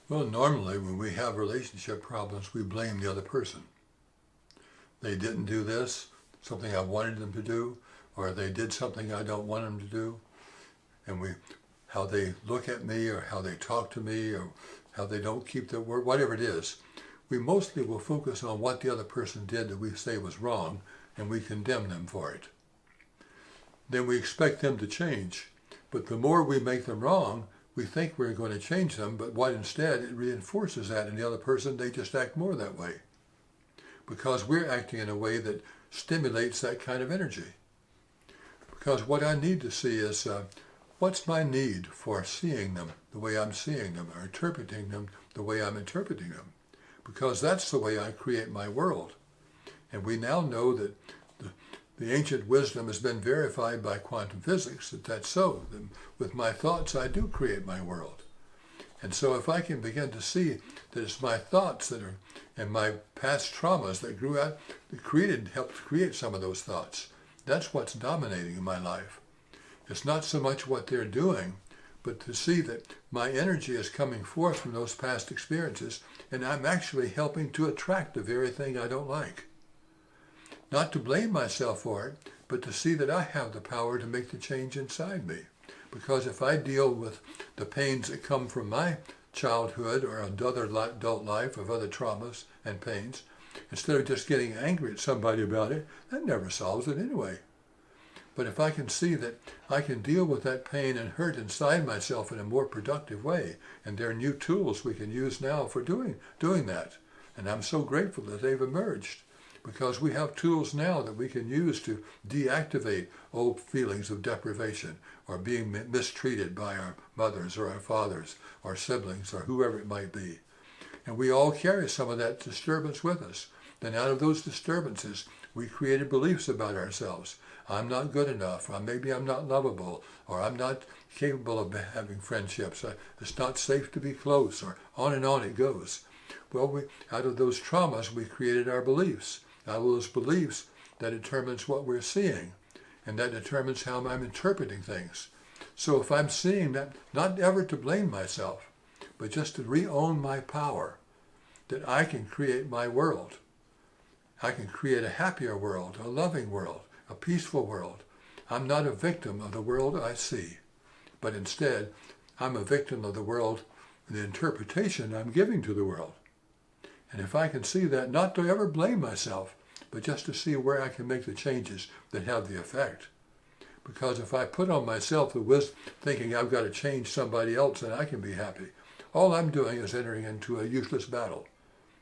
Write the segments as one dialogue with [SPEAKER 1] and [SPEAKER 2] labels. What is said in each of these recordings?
[SPEAKER 1] Well, normally when we have relationship problems, we blame the other person. They didn't do this, something I wanted them to do, or they did something I don't want them to do. And how they look at me, or how they talk to me, or how they don't keep their word, whatever it is. We mostly will focus on what the other person did that we say was wrong, and we condemn them for it. Then we expect them to change. But the more we make them wrong, we think we're going to change them, but what instead, it reinforces that in the other person. They just act more that way because we're acting in a way that stimulates that kind of energy. Because what I need to see is what's my need for seeing them the way I'm seeing them, or interpreting them the way I'm interpreting them, because that's the way I create my world. And we now know that the ancient wisdom has been verified by quantum physics that that's so. That with my thoughts, I do create my world. And so if I can begin to see that it's my thoughts that are, and my past traumas that grew out, that helped create some of those thoughts, that's what's dominating in my life. It's not so much what they're doing, but to see that my energy is coming forth from those past experiences, and I'm actually helping to attract the very thing I don't like. Not to blame myself for it, but to see that I have the power to make the change inside me. Because if I deal with the pains that come from my childhood or another adult life of other traumas and pains, instead of just getting angry at somebody about it, that never solves it anyway. But if I can see that I can deal with that pain and hurt inside myself in a more productive way, and there are new tools we can use now for doing that. And I'm so grateful that they've emerged, because we have tools now that we can use to deactivate old feelings of deprivation or being mistreated by our mothers or our fathers or siblings or whoever it might be. And we all carry some of that disturbance with us. Then out of those disturbances, we created beliefs about ourselves. I'm not good enough, or maybe I'm not lovable, or I'm not capable of having friendships. It's not safe to be close, or on and on it goes. Well, out of those traumas, we created our beliefs. Out of those beliefs, that determines what we're seeing, and that determines how I'm interpreting things. So if I'm seeing that, not ever to blame myself, but just to re-own my power, that I can create my world. I can create a happier world, a loving world, a peaceful world. I'm not a victim of the world I see, but instead, I'm a victim of the world, the interpretation I'm giving to the world. And if I can see that, not to ever blame myself, but just to see where I can make the changes that have the effect. Because if I put on myself the wisdom, thinking I've got to change somebody else and I can be happy, all I'm doing is entering into a useless battle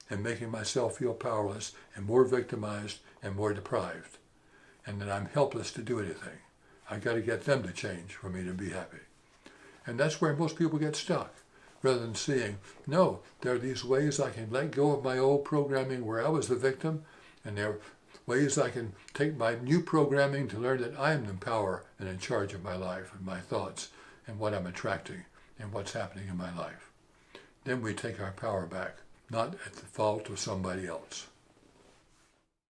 [SPEAKER 1] and making myself feel powerless and more victimized and more deprived. And that I'm helpless to do anything. I've got to get them to change for me to be happy. And that's where most people get stuck. Rather than seeing, no, there are these ways I can let go of my old programming where I was the victim, and there are ways I can take my new programming to learn that I am in power and in charge of my life and my thoughts and what I'm attracting and what's happening in my life. Then we take our power back, not at the fault of somebody else.